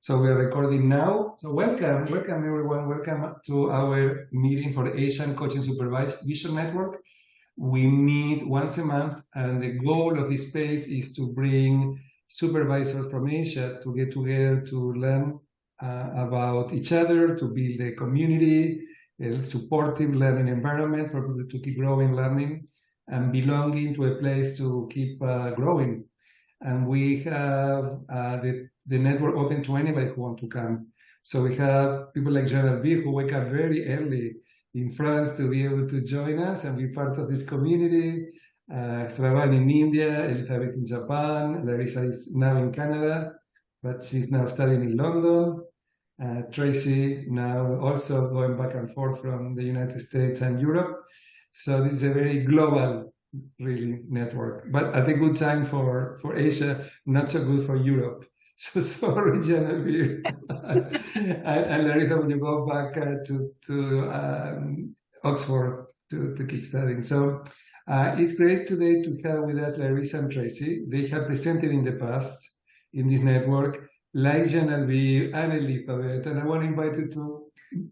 So we are recording now. So welcome everyone. Welcome to our meeting for the Asian Coaching Supervision Network. We meet once a month, and the goal of this space is to bring supervisors from Asia to get together to learn about each other, to build a community, a supportive learning environment for people to keep growing, learning, and belonging to a place to keep growing. And we have the network open to anybody who wants to come. So we have people like Jean-Albert who wake up very early in France to be able to join us and be part of this community. Shravan in India, Elizabeth in Japan, Larissa is now in Canada, but she's now studying in London. Traci now also going back and forth from the United States and Europe. So this is a very global, really, network, but at a good time for Asia, not so good for Europe. So sorry, Genevieve. and Larissa, when you go back to Oxford to keep studying. So it's great today to have with us Larissa and Traci. They have presented in the past in this network, like Genevieve and Elizabeth, and I want to invite you to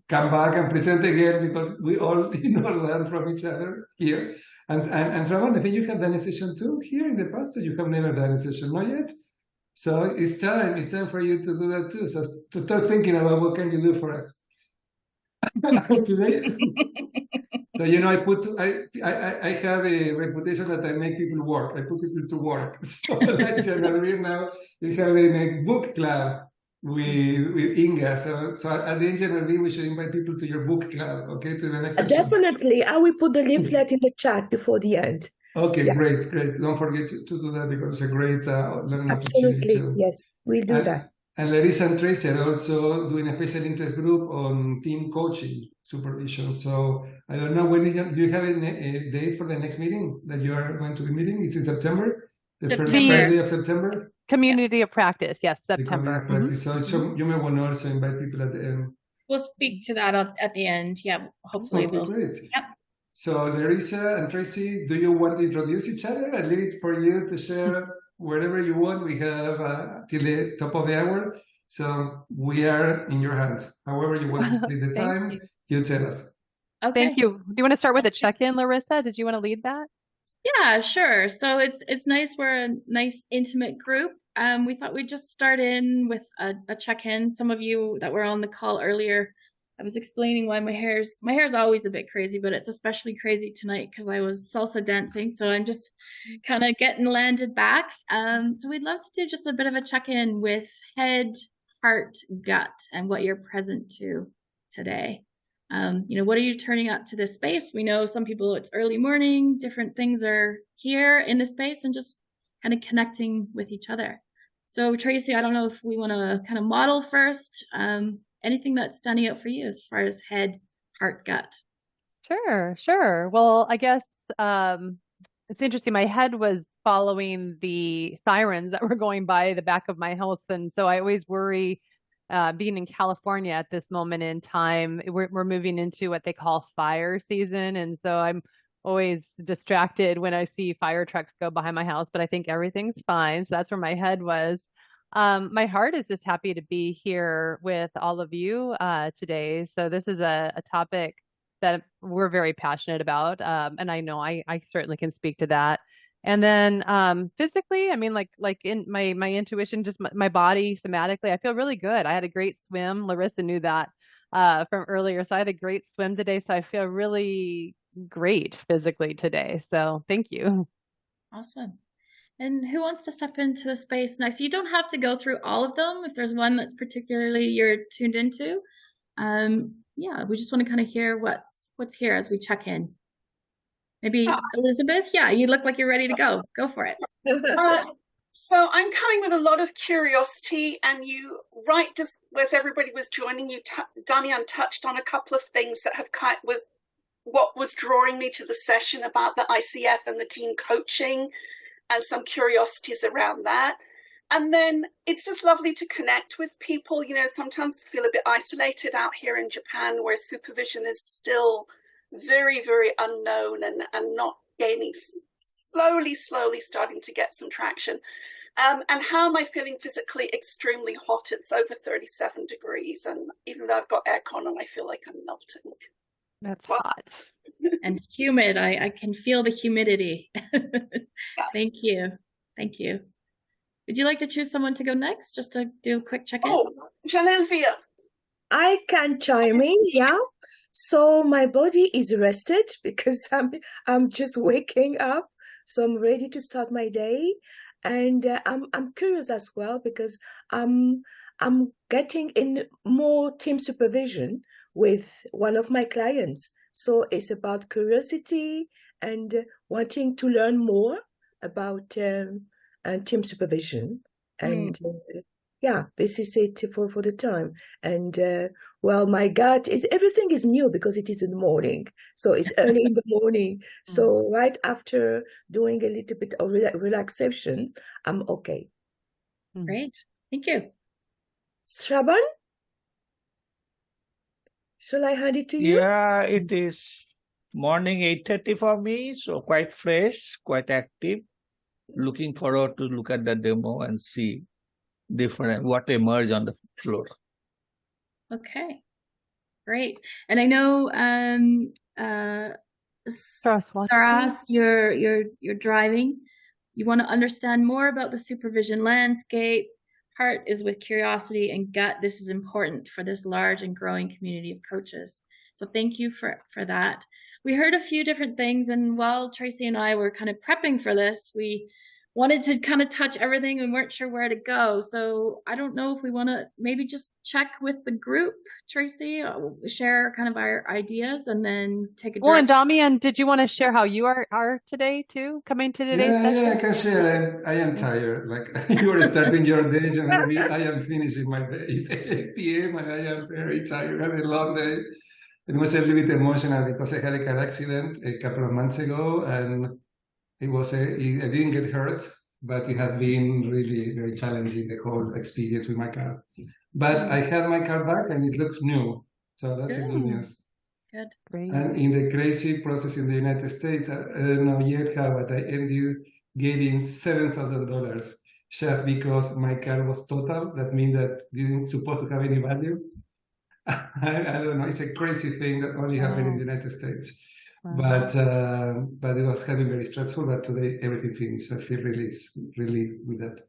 come back and present again because we all learn from each other here. And Shravan, I think you have done a session too here in the past, or you have never done a session, not yet? So it's time for you to do that too. So to start thinking about what can you do for us today. So I have a reputation that I make people work. I put people to work. So like Genevieve now, we have a book club with Inga. So at the end, Genevieve, we should invite people to your book club. Okay, to the next session. Definitely, I will put the leaflet in the chat before the end. Okay, great. Don't forget to do that because it's a great learning opportunity too. Yes, we'll do that. And Larissa and Traci are also doing a special interest group on team coaching supervision. So I don't know, do you have a date for the next meeting that you are going to be meeting? Is it September? The first Friday of September? Community of Practice, yes, September. So you may want to also invite people at the end. We'll speak to that at the end. Yeah, hopefully we'll. Great. Yep. So Larissa and Traci, do you want to introduce each other? I leave it for you to share wherever you want. We have till the top of the hour. So we are in your hands. However you want to split the time, you tell us. Okay. Thank you. Do you want to start with a check-in, Larissa? Did you want to lead that? Yeah, sure. So it's nice. We're a nice intimate group. We thought we'd just start in with a check-in. Some of you that were on the call earlier, I was explaining why my hair's always a bit crazy, but it's especially crazy tonight because I was salsa dancing. So I'm just kind of getting landed back. So we'd love to do just a bit of a check-in with head, heart, gut, and what you're present to today. What are you turning up to this space? We know some people it's early morning, different things are here in the space, and just kind of connecting with each other. So Traci, I don't know if we want to kind of model first. Anything that's standing out for you as far as head, heart, gut? Sure. Well, I guess it's interesting. My head was following the sirens that were going by the back of my house. And so I always worry being in California at this moment in time. We're moving into what they call fire season. And so I'm always distracted when I see fire trucks go behind my house, but I think everything's fine. So that's where my head was. My heart is just happy to be here with all of you today. So this is a topic that we're very passionate about, and I know I certainly can speak to that. And then physically, I mean, like in my intuition, just my body somatically, I feel really good. I had a great swim. Larissa knew that from earlier, so I had a great swim today. So I feel really great physically today. So thank you. Awesome. And who wants to step into the space next? You don't have to go through all of them. If there's one that's particularly you're tuned into, we just want to kind of hear what's here as we check in. Maybe Elizabeth, you look like you're ready to go. Go for it. So I'm coming with a lot of curiosity, and you, right just as everybody was joining, Damian touched on a couple of things that was what was drawing me to the session about the ICF and the team coaching, and some curiosities around that. And then it's just lovely to connect with people. Sometimes I feel a bit isolated out here in Japan, where supervision is still very, very unknown and not gaining, slowly starting to get some traction. And how am I feeling physically? Extremely hot. It's over 37 degrees. And even though I've got aircon on, I feel like I'm melting. That's Wow. hot. And humid. I can feel the humidity. Thank you. Thank you. Would you like to choose someone to go next, just to do a quick check-in? Oh, Janelle Via. I can chime in, yeah. So my body is rested because I'm just waking up, so I'm ready to start my day, and I'm curious as well because I'm getting in more team supervision with one of my clients. So it's about curiosity and wanting to learn more about team supervision, and yeah, this is it for the time. And well, my gut is everything is new because it is in the morning, so it's early in the morning. So right after doing a little bit of relaxation, I'm okay. Great, thank you. Shraban, shall I hand it to you? Yeah, it is morning 8:30 for me, so quite fresh, quite active. Looking forward to look at the demo and see what emerge on the floor. Okay, great. And I know Saras, you're driving. You want to understand more about the supervision landscape. Heart is with curiosity, and gut, this is important for this large and growing community of coaches. So thank you for that. We heard a few different things, and while Traci and I were kind of prepping for this, we wanted to kind of touch everything and weren't sure where to go. So I don't know if we want to maybe just check with the group, Traci, share kind of our ideas and then take a Well, and direction. Damian, did you want to share how you are today too, coming to today's session? Yeah, I can share. I am tired. Like you are starting your day, Janelle. I am finishing my day. It's 8 p.m. and I am very tired. I had a long day. It was a little bit emotional because I had a car accident a couple of months ago, and I didn't get hurt, but it has been really very challenging, the whole experience with my car. But I have my car back and it looks new. So that's a good news. Good. Great. And in the crazy process in the United States, I don't know yet how, but I ended getting $7,000 just because my car was total. That means that it didn't supposed to have any value. I don't know. It's a crazy thing that only happened in the United States. But it was having very stressful. But today everything finished. I feel relieved with that.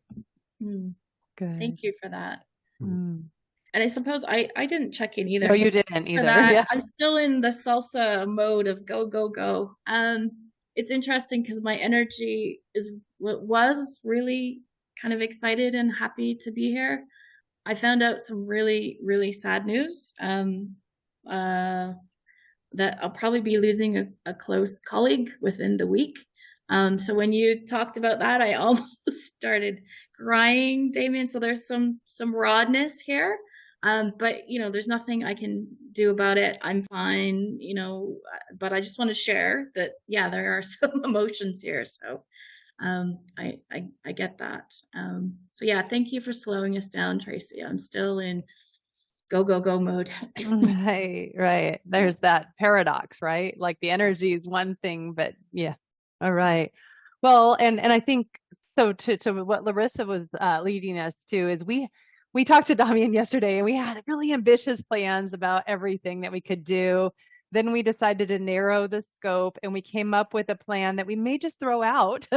Good. Thank you for that. And I suppose I didn't check in either. No, you didn't either. Yeah. I'm still in the salsa mode of go, go, go. It's interesting because my energy was really kind of excited and happy to be here. I found out some really, really sad news. That I'll probably be losing a close colleague within the week. So when you talked about that, I almost started crying, Damien. So there's some rawness here. But you know, there's nothing I can do about it. I'm fine, you know, but I just want to share that, yeah, there are some emotions here. So I get that. So yeah, thank you for slowing us down, Traci. I'm still in go, go, go mode. Right. There's that paradox, right? Like the energy is one thing, but yeah. All right. Well, and I think so to what Larissa was leading us to is we talked to Damian yesterday and we had really ambitious plans about everything that we could do. Then we decided to narrow the scope and we came up with a plan that we may just throw out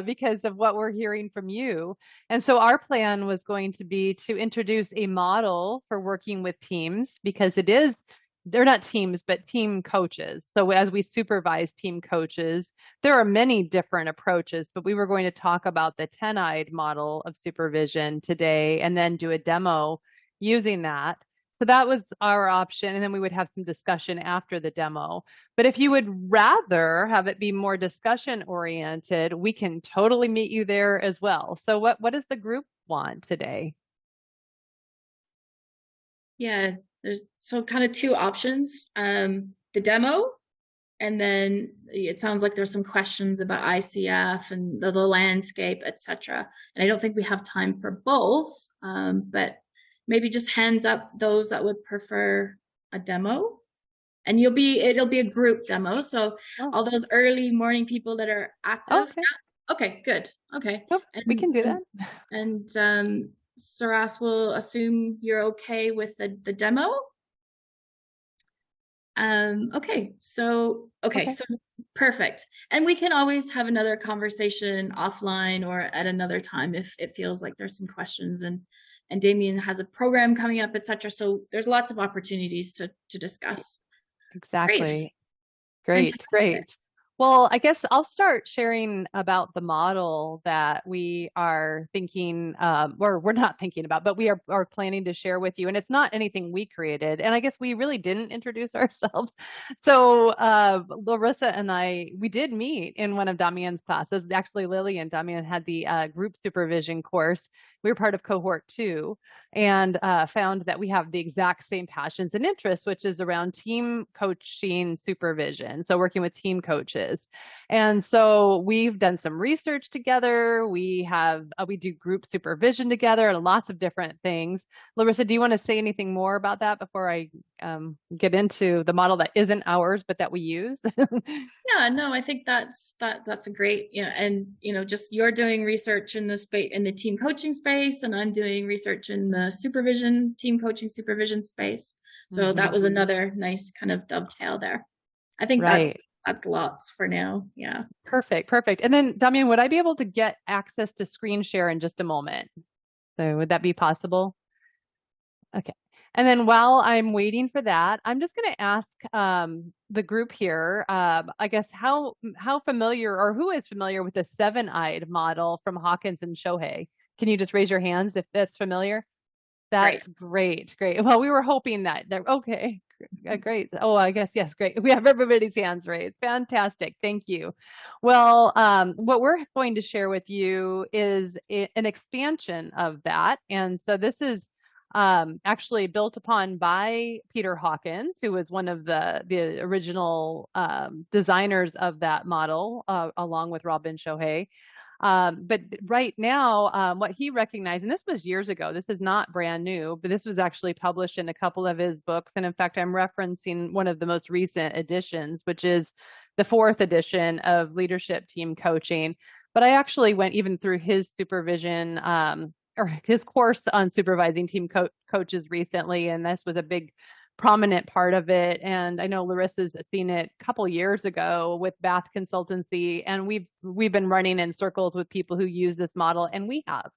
because of what we're hearing from you. And so our plan was going to be to introduce a model for working with teams because they're not teams, but team coaches. So as we supervise team coaches, there are many different approaches, but we were going to talk about the 10-eyed model of supervision today and then do a demo using that. So that was our option. And then we would have some discussion after the demo. But if you would rather have it be more discussion oriented, we can totally meet you there as well. So what does the group want today? Yeah, there's so kind of two options, the demo, and then it sounds like there's some questions about ICF and the landscape, etc. And I don't think we have time for both, but maybe just hands up those that would prefer a demo, and it'll be a group demo. So all those early morning people that are active, Okay, good. Okay. Nope, we can do that. And Saras will assume you're okay with the demo. Okay, so perfect. And we can always have another conversation offline or at another time if it feels like there's some questions, and Damien has a program coming up, etc. So there's lots of opportunities to discuss. Exactly. Fantastic. Great. Well, I guess I'll start sharing about the model that we are thinking, or we're not thinking about, but we are planning to share with you. And it's not anything we created. And I guess we really didn't introduce ourselves. So Larissa and we did meet in one of Damien's classes. Actually, Lily and Damien had the group supervision course. We were part of cohort 2 and found that we have the exact same passions and interests, which is around team coaching supervision. So working with team coaches. And so we've done some research together. We do group supervision together and lots of different things. Larissa, do you want to say anything more about that before I get into the model that isn't ours, but that we use? Yeah, no, I think that's a great, and just you're doing research in the space, in the team coaching space, and I'm doing research in the supervision, team coaching supervision space. So that was another nice kind of dovetail there. I think that's lots for now. Yeah. Perfect. And then Damien, would I be able to get access to screen share in just a moment? So would that be possible? Okay. And then while I'm waiting for that, I'm just going to ask the group here, I guess, how familiar, or who is familiar with the 7-eyed model from Hawkins and Shohei? Can you just raise your hands if that's familiar? That's great. Well, we were hoping that. Okay, great. Oh, I guess, yes, great. We have everybody's hands raised. Fantastic. Thank you. Well, what we're going to share with you is an expansion of that. And so this is actually built upon by Peter Hawkins, who was one of the original designers of that model, along with Robin Shohei. But right now, what he recognized, and this was years ago, this is not brand new, but this was actually published in a couple of his books. And in fact, I'm referencing one of the most recent editions, which is the 4th edition of Leadership Team Coaching. But I actually went even through his supervision, or his course on supervising team coaches recently, and this was a big prominent part of it. And I know Larissa's seen it a couple years ago with Bath Consultancy, and we've been running in circles with people who use this model, and we have.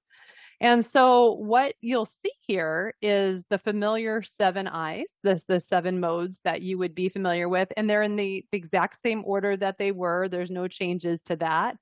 And so what you'll see here is the familiar 7 eyes, the 7 modes that you would be familiar with, and they're in the exact same order that they were. There's no changes to that.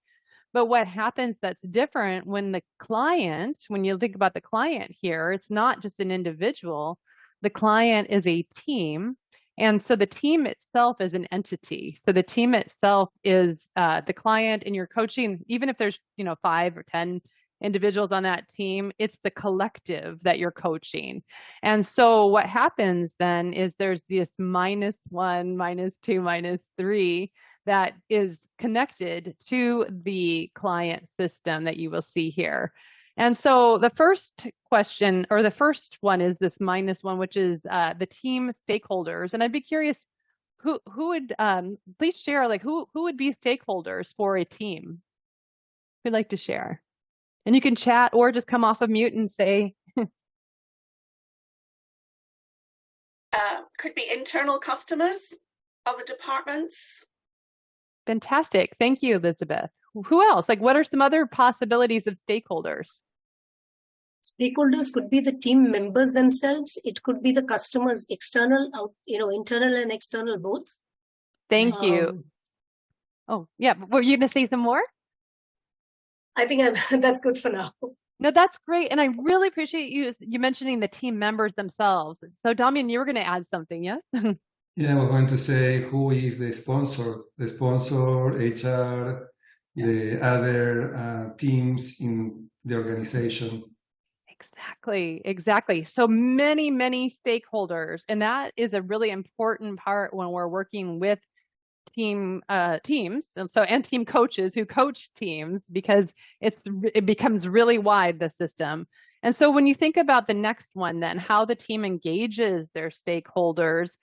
But what happens that's different when you think about the client here, it's not just an individual. The client is a team. And so the team itself is an entity. So the team itself is the client, and you're coaching, even if there's 5 or 10 individuals on that team, it's the collective that you're coaching. And so what happens then is there's this -1, -2, -3 that is connected to the client system that you will see here. And so the first question, or the first one, is this -1, which is the team stakeholders. And I'd be curious, who would please share, like who would be stakeholders for a team? Who'd like to share? And you can chat or just come off of mute and say. Could be internal customers, other departments. Fantastic. Thank you, Elizabeth. Who else? Like, what are some other possibilities of stakeholders? Stakeholders could be the team members themselves. It could be the customers, internal and external both. Thank you. Oh, yeah. Were you going to say some more? I think that's good for now. No, that's great. And I really appreciate you mentioning the team members themselves. So, Damien, you were going to add something, yes? Yeah, we're going to say who is the sponsor, HR, the other teams in the organization. Exactly. So many stakeholders. And that is a really important part when we're working with teams, and team coaches who coach teams, because it becomes really wide, the system. And so when you think about the next one, then how the team engages their stakeholders,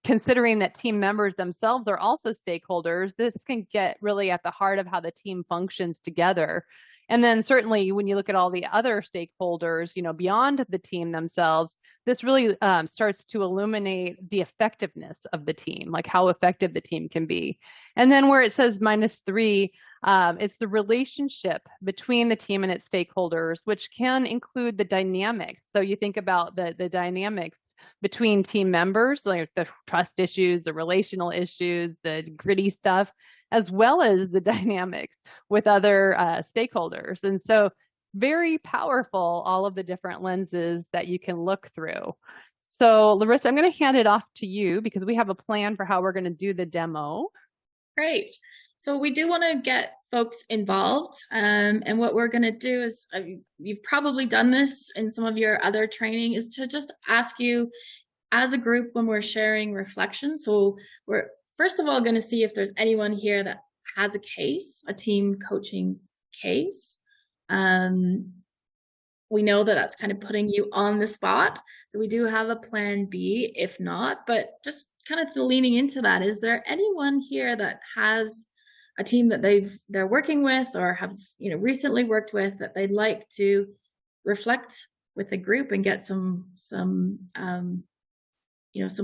considering that team members themselves are also stakeholders, this can get really at the heart of how the team functions together. And then certainly when you look at all the other stakeholders, beyond the team themselves, this really starts to illuminate the effectiveness of the team, like how effective the team can be. And then where it says -3, it's the relationship between the team and its stakeholders, which can include the dynamics. So you think about the dynamics between team members, like the trust issues, the relational issues, the gritty stuff, as well as the dynamics with other stakeholders. And so very powerful, all of the different lenses that you can look through. So Larissa, I'm going to hand it off to you because we have a plan for how we're going to do the demo. Great. So we do want to get folks involved. And what we're going to do is, you've probably done this in some of your other training, is to just ask you as a group when we're sharing reflections. So we're first of all going to see if there's anyone here that has a case, a team coaching case. We know that that's kind of putting you on the spot. So we do have a plan B if not, but just kind of leaning into that. Is there anyone here that has a team that they're working with or have recently worked with that they'd like to reflect with the group and get some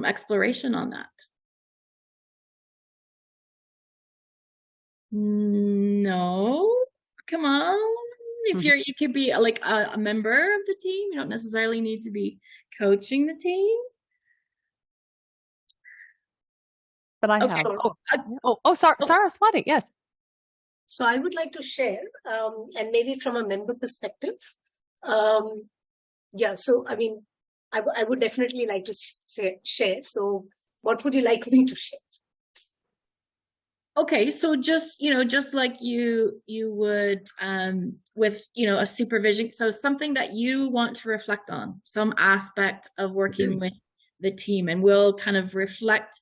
exploration on that? No, come on. If you could be like a member of the team. You don't necessarily need to be coaching the team. But I Okay. have. Saraswati, yes. So I would like to share, and maybe from a member perspective. Yeah, so I mean, I would definitely like to share. So what would you like me to share? Okay, so just like you would with a supervision, so something that you want to reflect on, some aspect of working with the team, and we'll kind of reflect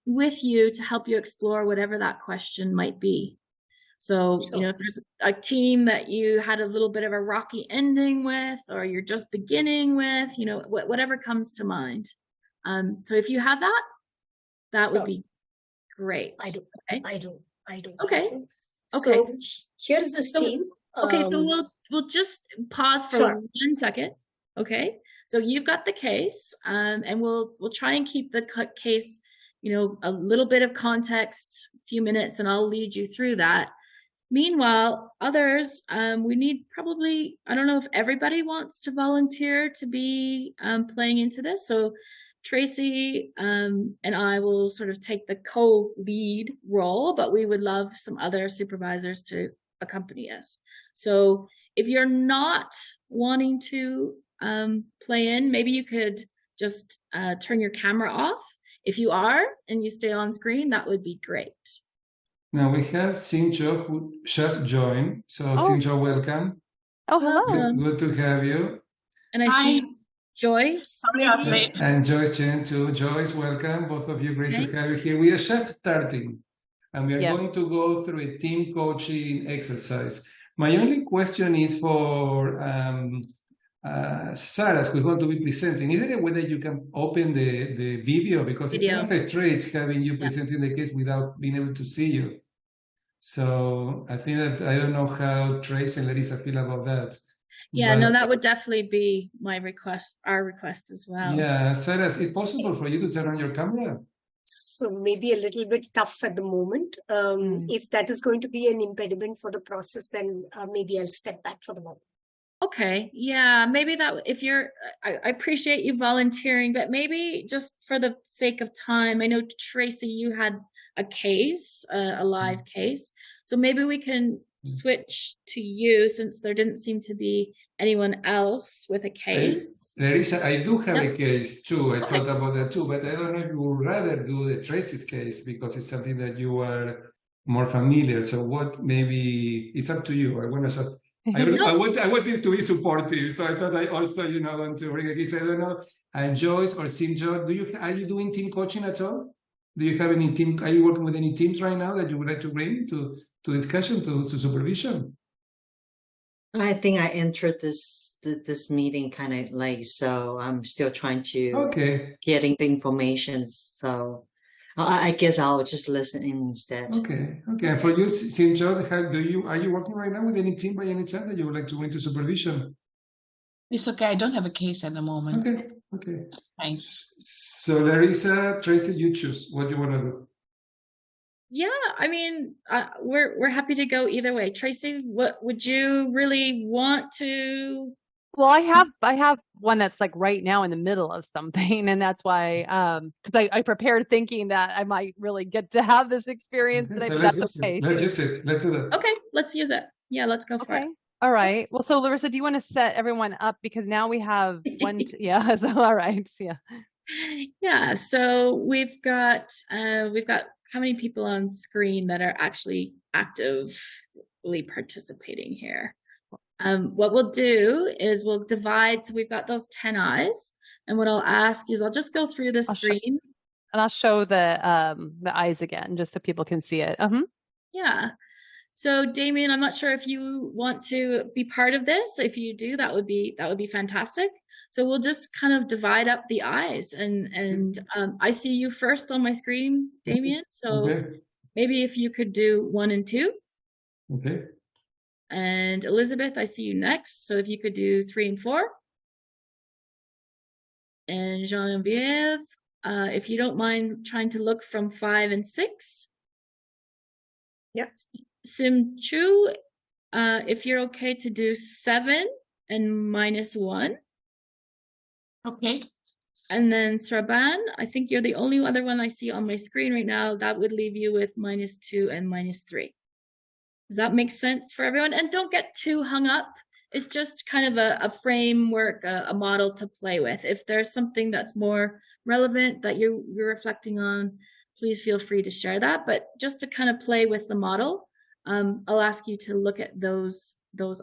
with you to help you explore whatever that question might be. So if there's a team that you had a little bit of a rocky ending with, or you're just beginning with, whatever comes to mind. So if you have that would be great. I do. Okay. I do. Okay. Okay. So here's this team. Okay, so we'll just pause for 1 second. Okay. So you've got the case, and we'll try and keep the case, a little bit of context, a few minutes, and I'll lead you through that. Meanwhile, others, we need probably, I don't know if everybody wants to volunteer to be playing into this. So Traci and I will sort of take the co-lead role, but we would love some other supervisors to accompany us. So if you're not wanting to play in, maybe you could just turn your camera off. If you are and you stay on screen, that would be great. Now we have Sinjo who just joined. So Sinjo, welcome. Oh, hello. Good to have you. And I see Joyce. And Joyce Chen too. Joyce, welcome. Both of you, great to have you here. We are just starting and we are going to go through a team coaching exercise. My only question is for Sarah, who's going to be presenting. Is there a way that you can open the video? Because it's kind of strange having you presenting the case without being able to see you. So I think that I don't know how Traci and Larissa feel about that. Yeah, no, that would definitely be my request, our request as well. Yeah, Sarah, is it possible for you to turn on your camera? So maybe a little bit tough at the moment. If that is going to be an impediment for the process, then maybe I'll step back for the moment. Okay, yeah, maybe that if you're, I appreciate you volunteering, but maybe just for the sake of time, I know Traci, you had a case, a live case, so maybe we can switch to you since there didn't seem to be anyone else with a case. Larissa, I do have a case too. I thought about that too, but I don't know if you would rather do the Traci's case because it's something that you are more familiar. So what? Maybe it's up to you. I want to just. I want it to be supportive, so I thought I also, want to bring a case. I don't know. And Joyce or Sinjo, are you doing team coaching at all? Do you have any team? Are you working with any teams right now that you would like to bring to discussion, to supervision? I think I entered this meeting kind of late, so I'm still trying to Okay. getting the information. So I guess I'll just listen in instead. Okay. Okay. And for you, Sinjot, are you working right now with any team by any chance that you would like to go into supervision? It's okay. I don't have a case at the moment. Okay. Okay. Thanks. So Larissa, Traci, you choose what you want to do. Yeah, I mean, we're happy to go either way. Traci, what would you really want to? Well, I have one that's like right now in the middle of something, and that's why because I prepared thinking that I might really get to have this experience Okay, today, so but let's that's okay. Let's use it. Let's do that. Okay, let's use it. Yeah, let's go for Okay. it. All right. Well, so Larissa, do you want to set everyone up because now we have one? Yeah. So all right. Yeah. Yeah. So we've got how many people on screen that are actually actively participating here? What we'll do is we'll divide. So we've got those 10 eyes, and what I'll ask is I'll just go through the screen, and I'll show the eyes again just so people can see it. Yeah. So Damien, I'm not sure if you want to be part of this. If you do, that would be fantastic. So we'll just kind of divide up the eyes, and I see you first on my screen, Damien. So maybe if you could do 1 and 2. Okay. And Elizabeth, I see you next. So if you could do 3 and 4. And Genevieve, if you don't mind trying to look from 5 and 6. Yep. Sim Chu, if you're okay to do 7 and -1. Okay. And then Sraban, I think you're the only other one I see on my screen right now. That would leave you with -2 and -3. Does that make sense for everyone? And don't get too hung up. It's just kind of a framework, a model to play with. If there's something that's more relevant that you're reflecting on, please feel free to share that. But just to kind of play with the model, I'll ask you to look at those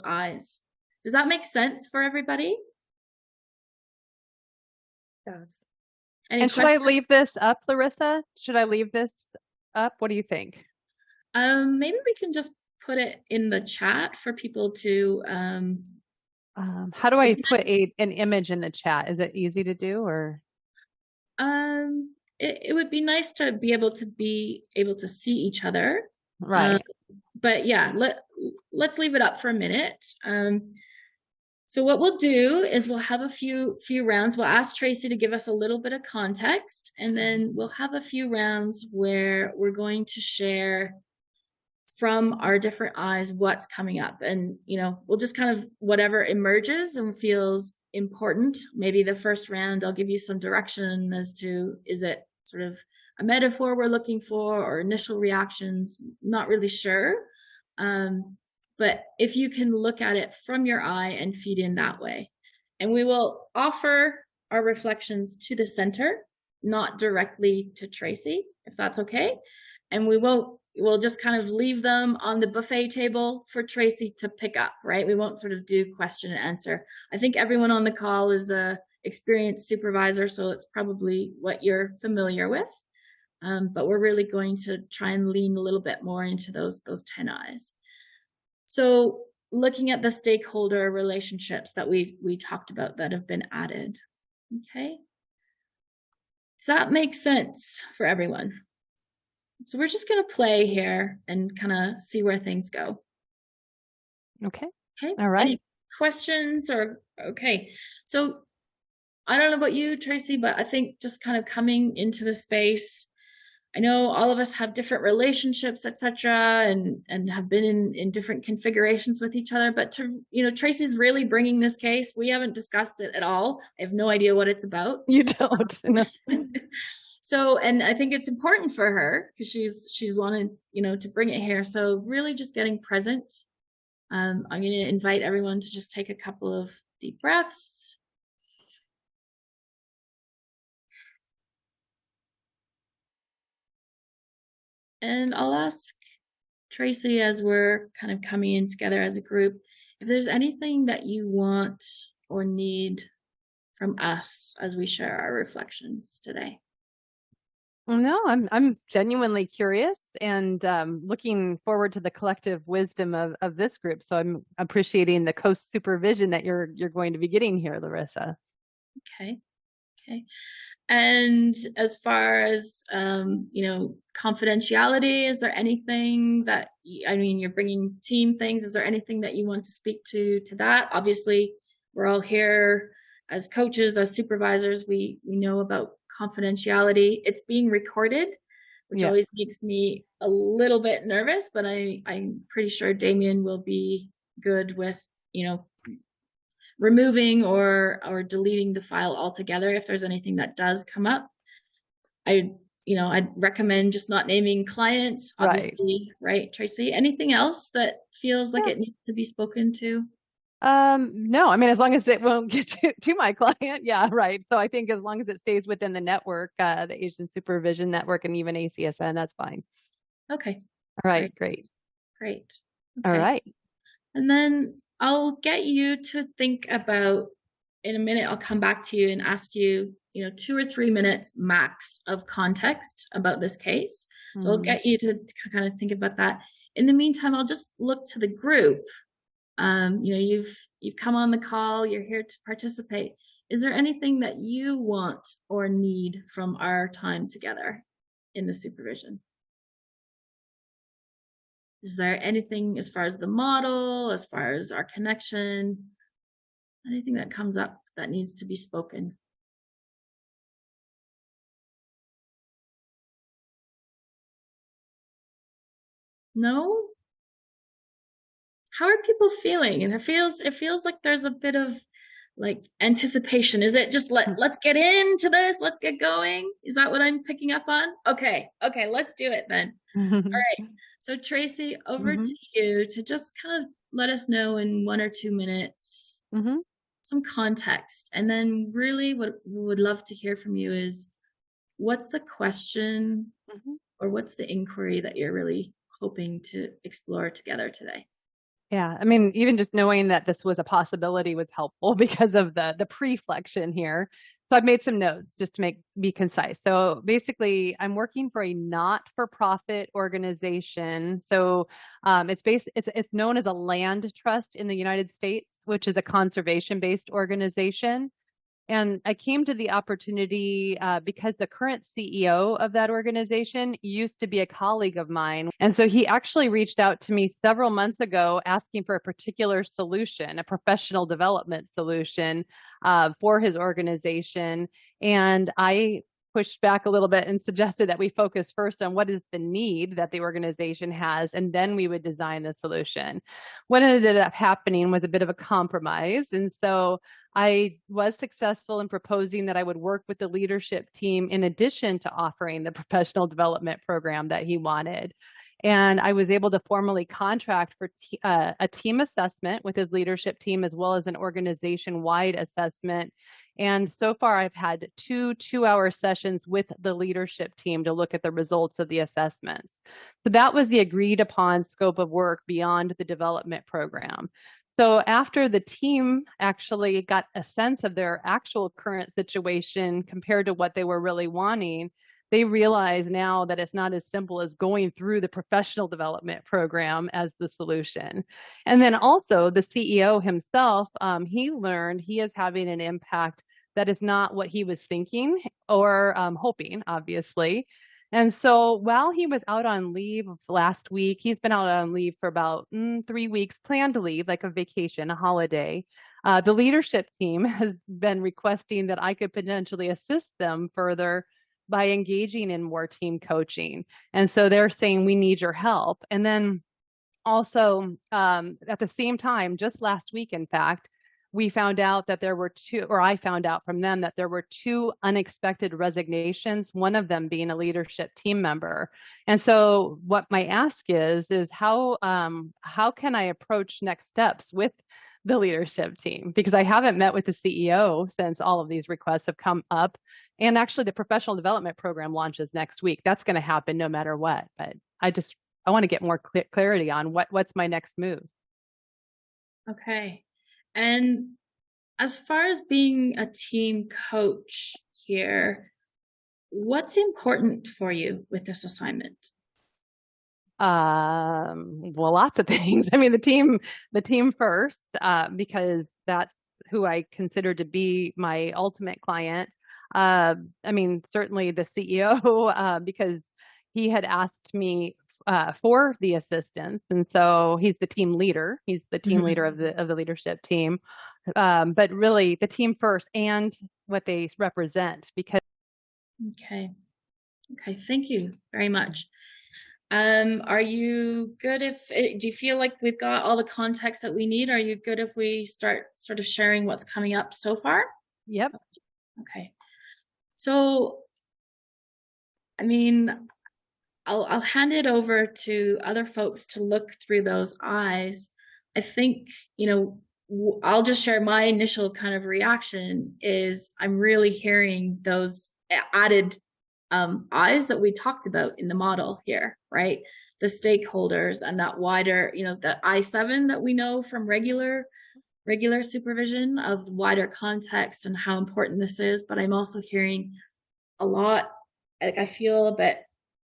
eyes. Does that make sense for everybody? Yes. And should I leave this up, Larissa? Should I leave this up? What do you think? Maybe we can just put it in the chat for people to. How do I put an image in the chat? Is it easy to do, or? It would be nice to be able to see each other. Right. But yeah, let's leave it up for a minute. So what we'll do is we'll have a few rounds. We'll ask Traci to give us a little bit of context, and then we'll have a few rounds where we're going to share from our different eyes what's coming up. And, we'll just kind of whatever emerges and feels important. Maybe the first round, I'll give you some direction as to, is it sort of a metaphor we're looking for or initial reactions? Not really sure. But if you can look at it from your eye and feed in that way. And we will offer our reflections to the center, not directly to Traci, if that's okay. And we'll just kind of leave them on the buffet table for Traci to pick up, right? We won't sort of do question and answer. I think everyone on the call is a experienced supervisor, so it's probably what you're familiar with. But we're really going to try and lean a little bit more into those 10 eyes. So looking at the stakeholder relationships that we talked about that have been added, okay? Does that make sense for everyone? So we're just going to play here and kind of see where things go. Okay. Okay. All right. Any questions or okay? So I don't know about you, Traci, but I think just kind of coming into the space, I know all of us have different relationships, etc., and have been in different configurations with each other. But Traci's really bringing this case. We haven't discussed it at all. I have no idea what it's about. You don't. No. So, and I think it's important for her because she's wanted to bring it here. So really, just getting present. I'm going to invite everyone to just take a couple of deep breaths. And I'll ask Traci, as we're kind of coming in together as a group, if there's anything that you want or need from us as we share our reflections today. No, I'm genuinely curious and looking forward to the collective wisdom of this group. So I'm appreciating the co-supervision that you're going to be getting here, Larissa. Okay. And as far as confidentiality, is there anything that you're bringing team things? Is there anything that you want to speak to that? Obviously, we're all here as coaches, as supervisors. We know about confidentiality. It's being recorded, which always makes me a little bit nervous. But I'm pretty sure Damien will be good with removing or deleting the file altogether if there's anything that does come up. I'd recommend just not naming clients, obviously, right, Traci? Anything else that feels like it needs to be spoken to? No, I mean, as long as it won't get to my client. Yeah, right. So I think as long as it stays within the network, the Asian Supervision Network and even ACSN, that's fine. Okay. All right, great. Okay. All right. And then I'll get you to think about, in a minute, I'll come back to you and ask you, 2 or 3 minutes max of context about this case. So I'll get you to kind of think about that. In the meantime, I'll just look to the group. You've come on the call, you're here to participate. Is there anything that you want or need from our time together in the supervision? Is there anything as far as the model, as far as our connection, anything that comes up that needs to be spoken? No? How are people feeling? And it feels like there's a bit of anticipation. Is it just let's get into this, let's get going? Is that what I'm picking up on? Okay, let's do it then. All right. So Traci, over to you to just kind of let us know in 1 or 2 minutes some context. And then really what we would love to hear from you is what's the question or what's the inquiry that you're really hoping to explore together today? Yeah, I mean, even just knowing that this was a possibility was helpful because of the pre-flexion here. So I've made some notes just to be concise. So basically, I'm working for a not-for-profit organization. So it's known as a land trust in the United States, which is a conservation-based organization. And I came to the opportunity because the current CEO of that organization used to be a colleague of mine. And so he actually reached out to me several months ago asking for a particular solution, a professional development solution for his organization. And I pushed back a little bit and suggested that we focus first on what is the need that the organization has, and then we would design the solution. What ended up happening was a bit of a compromise. And so I was successful in proposing that I would work with the leadership team in addition to offering the professional development program that he wanted. And I was able to formally contract for a team assessment with his leadership team, as well as an organization-wide assessment. And so far, I've had 2 2-hour sessions with the leadership team to look at the results of the assessments. So that was the agreed upon scope of work beyond the development program. So after the team actually got a sense of their actual current situation compared to what they were really wanting, they realize now that it's not as simple as going through the professional development program as the solution. And then also the CEO himself, he learned he is having an impact that is not what he was thinking or hoping, obviously. And so while he was out on leave last week, he's been out on leave for about 3 weeks, planned leave, like a vacation, a holiday. The leadership team has been requesting that I could potentially assist them further by engaging in more team coaching. And so they're saying, we need your help. And then also at the same time, just last week, in fact, we found out that there were 2, or I found out from them that there were 2 unexpected resignations, one of them being a leadership team member. And so what my ask is how can I approach next steps with the leadership team? Because I haven't met with the CEO since all of these requests have come up. And actually the professional development program launches next week. That's going to happen no matter what. But I want to get more clarity on what's my next move. Okay. And as far as being a team coach here, what's important for you with this assignment? Well, lots of things. I mean, the team first, because that's who I consider to be my ultimate client. I mean, certainly the CEO, because he had asked me for the assistance, and so he's the team leader. He's the team leader of the leadership team. But really, the team first and what they represent, because. Okay, thank you very much. Are you good do you feel like we've got all the context that we need? Are you good if we start sort of sharing what's coming up so far? Yep. Okay. So, I mean, I'll hand it over to other folks to look through those eyes. I think, you know, I'll just share my initial kind of reaction is I'm really hearing those added eyes that we talked about in the model here, right? The stakeholders and that wider, you know, the I7 that we know from regular supervision of wider context and how important this is. But I'm also hearing a lot, like I feel a bit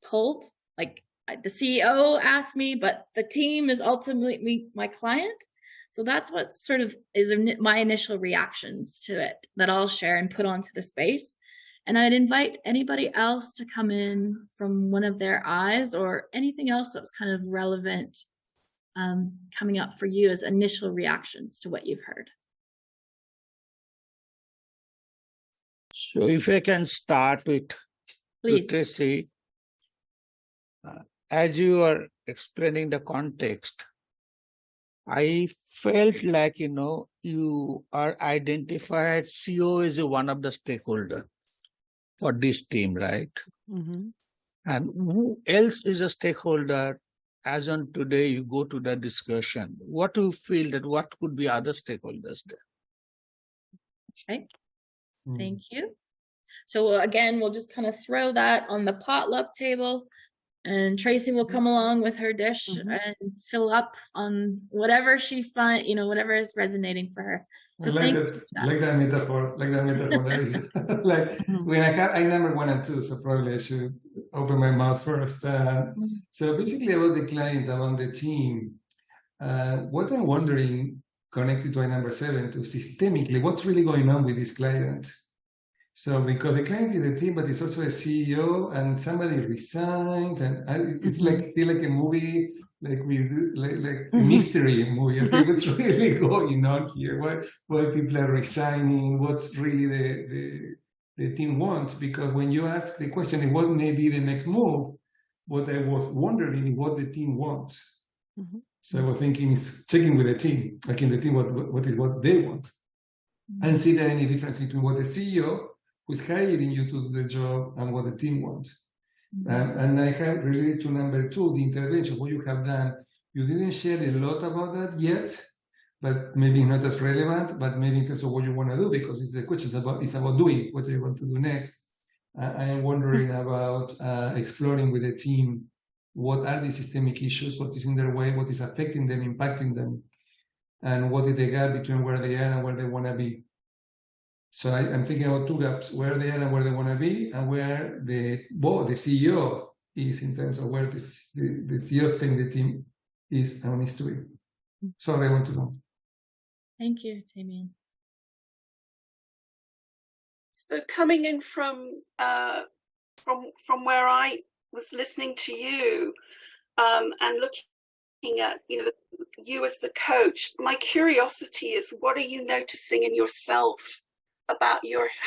pulled, like the CEO asked me, but the team is ultimately my client. So that's what sort of is my initial reactions to it that I'll share and put onto the space. And I'd invite anybody else to come in from one of their eyes or anything else that's kind of relevant coming up for you as initial reactions to what you've heard. So if I can start with Traci, as you are explaining the context, I felt like, you know, you are identified CEO as one of the stakeholders for this team, right? And who else is a stakeholder? As on today, you go to the discussion. What do you feel that what could be other stakeholders there? Okay, thank you. So again, we'll just kind of throw that on the potluck table, and Traci will come along with her dish and fill up on whatever she finds, you know, whatever is resonating for her. So like that metaphor. That is like when I number 1 and 2, so probably I should open my mouth first. So basically about the client, about the team, what I'm wondering, connected to number 7, to systemically, what's really going on with this client? So because the client is the team, but it's also a CEO, and somebody resigned, and it's like feel like a movie, like we do, like a mystery movie. Okay, what's really going on here? Why people are resigning? What's really the team wants? Because when you ask the question, what may be the next move? What I was wondering is what the team wants. So I was thinking is checking with the team, like in the team, what is what they want, and see there any difference between what the CEO who's hiring you to do the job and what the team wants. And I have related to number 2, the intervention, what you have done. You didn't share a lot about that yet, but maybe not as relevant, but maybe in terms of what you want to do, because it's the question it's about doing what you want to do next. I am wondering about exploring with the team, what are the systemic issues, what is in their way, what is affecting them, impacting them, and what is the gap between where they are and where they want to be. So I'm thinking about 2 gaps, where they are and where they want to be, and where the CEO is in terms of where the CEO thing the team is and needs to be. Sorry, I want to know. Thank you, Damien. So coming in from where I was listening to you and looking at, you know, you as the coach, my curiosity is, what are you noticing in yourself about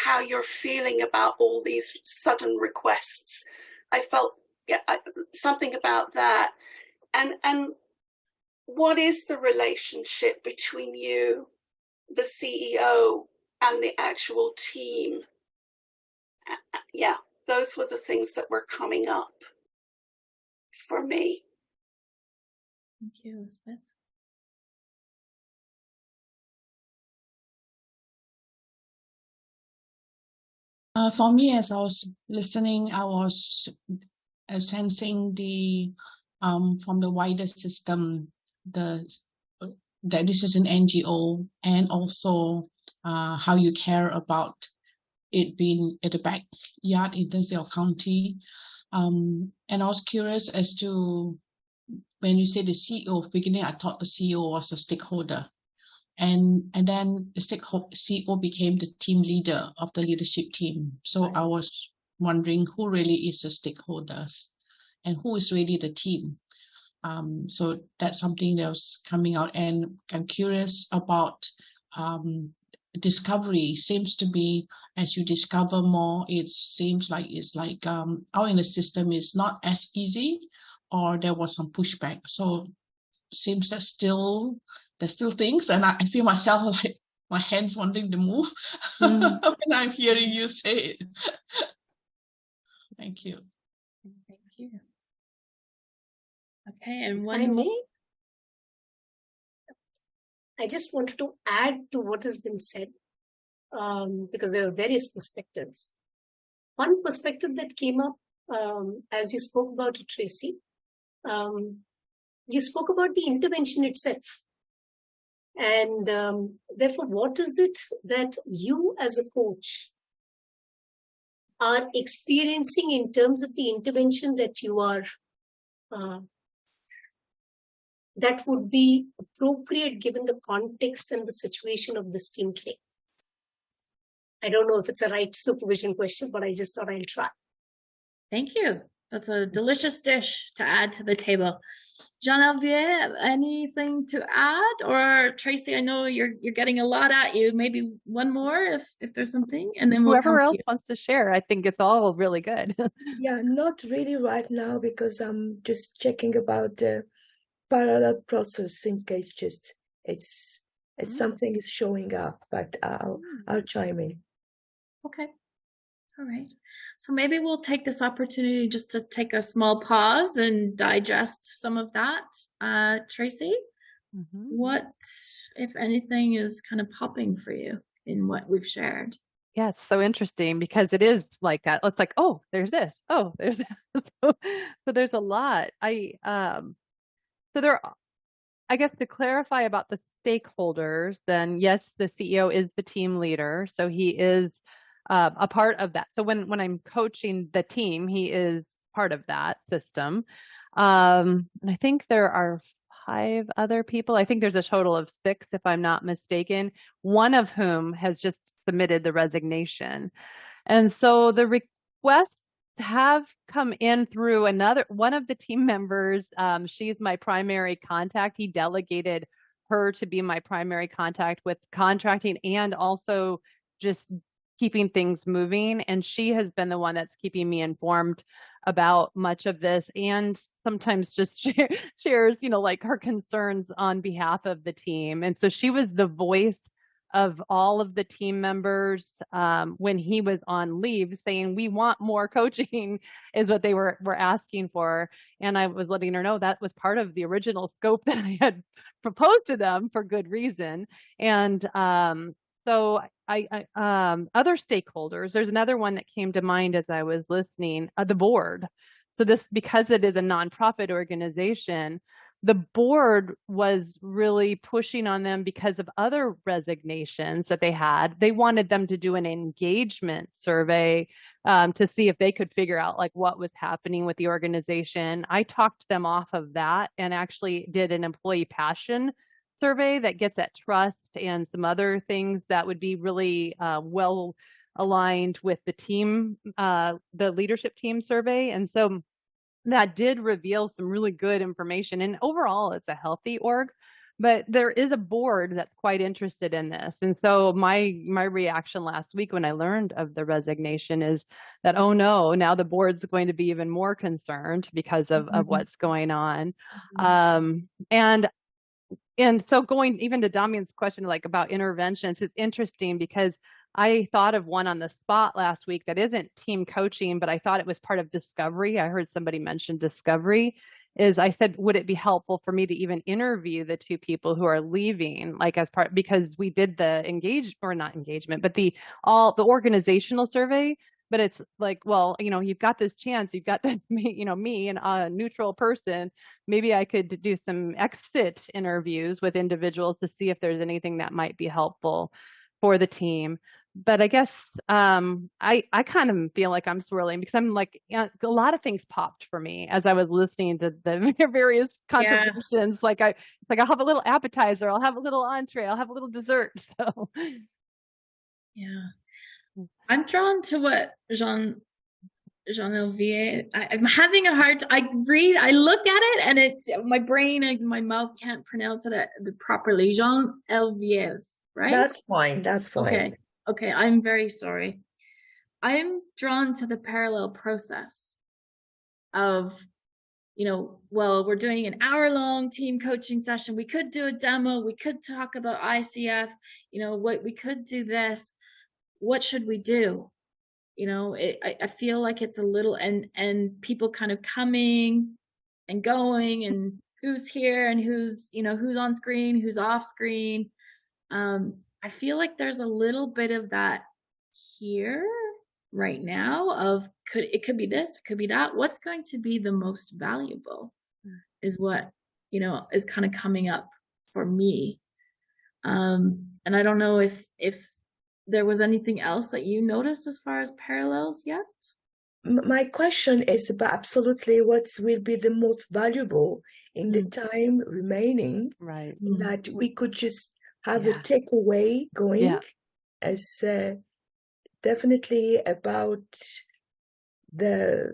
how you're feeling about all these sudden requests? I felt something about that. And what is the relationship between you, the CEO, and the actual team? Yeah, those were the things that were coming up for me. Thank you, Elizabeth. For me, as I was listening, I was sensing the from the wider system, that this is an NGO, and also how you care about it being at the backyard in Thurlow County. And I was curious as to when you say the CEO, beginning I thought the CEO was a stakeholder. And then the CEO became the team leader of the leadership team. So I was wondering who really is the stakeholders and who is really the team. So that's something that was coming out, and I'm curious about discovery. Seems to be, as you discover more, it seems like it's like out in the system is not as easy, or there was some pushback. So seems that there's still things, and I feel myself like my hands wanting to move when I'm hearing you say it. Thank you. Thank you. Okay, and If one I more. may, I just wanted to add to what has been said, because there are various perspectives. One perspective that came up as you spoke about it, Traci, you spoke about the intervention itself. And therefore, what is it that you as a coach are experiencing in terms of the intervention that you are that would be appropriate given the context and the situation of this team today? I don't know if it's a right supervision question, but I just thought I'll try. Thank you. That's a delicious dish to add to the table. Jean-Olivier, anything to add? Or Traci, I know you're getting a lot at you. Maybe one more if there's something, and then we'll Whoever else wants to share. I think it's all really good. Yeah, not really right now because I'm just checking about the parallel process in case just it's something is showing up, but I'll chime in. Okay. All right. So maybe we'll take this opportunity just to take a small pause and digest some of that. Traci, what, if anything, is kind of popping for you in what we've shared? Yeah, it's so interesting because it is like that. It's like, oh, there's this. Oh, there's this. So there's a lot. So there, I guess to clarify about the stakeholders, then yes, the CEO is the team leader. So he is a part of that. So when I'm coaching the team, he is part of that system. And I think there are 5 other people. I think there's a total of 6, if I'm not mistaken, one of whom has just submitted the resignation. And so the requests have come in through one of the team members. She's my primary contact. He delegated her to be my primary contact with contracting and also just keeping things moving. And she has been the one that's keeping me informed about much of this, and sometimes just shares, like her concerns on behalf of the team. And so she was the voice of all of the team members when he was on leave, saying we want more coaching is what they were asking for. And I was letting her know that was part of the original scope that I had proposed to them for good reason. And so other stakeholders, there's another one that came to mind as I was listening, the board. So this, because it is a nonprofit organization, the board was really pushing on them because of other resignations that they had. They wanted them to do an engagement survey to see if they could figure out like what was happening with the organization. I talked them off of that and actually did an employee passion survey that gets at trust and some other things that would be really well aligned with the team, the leadership team survey. And so that did reveal some really good information. And overall, it's a healthy org, but there is a board that's quite interested in this. And so my reaction last week when I learned of the resignation is that, oh no, now the board's going to be even more concerned because of what's going on. And so going even to Damian's question, like about interventions, is interesting because I thought of one on the spot last week that isn't team coaching, but I thought it was part of discovery. I heard somebody mention discovery. I said, would it be helpful for me to even interview the 2 people who are leaving, like as part, because we did the but the organizational survey. But it's like, well, you've got this chance, you've got this, me and a neutral person. Maybe I could do some exit interviews with individuals to see if there's anything that might be helpful for the team. but I guess I kind of feel like I'm swirling because I'm like, a lot of things popped for me as I was listening to the various contributions. Like I'll have a little appetizer, I'll have a little entree, I'll have a little dessert. So yeah, I'm drawn to what Jean-Olivier, I'm having a hard I look at it and it's my brain and my mouth can't pronounce it properly. Jean-Olivier, right? That's fine. That's fine. Okay, I'm very sorry. I'm drawn to the parallel process of, well, we're doing an hour-long team coaching session. We could do a demo. We could talk about ICF. What we could do this. What should we do? I feel like it's a little, and people kind of coming and going, and who's here and who's on screen, who's off screen. I feel like there's a little bit of that here right now of it could be this, it could be that. What's going to be the most valuable is what, is kind of coming up for me. And I don't know if there was anything else that you noticed as far as parallels yet? My question is about absolutely what will be the most valuable in the time remaining, right? That we could just have a takeaway going as definitely about the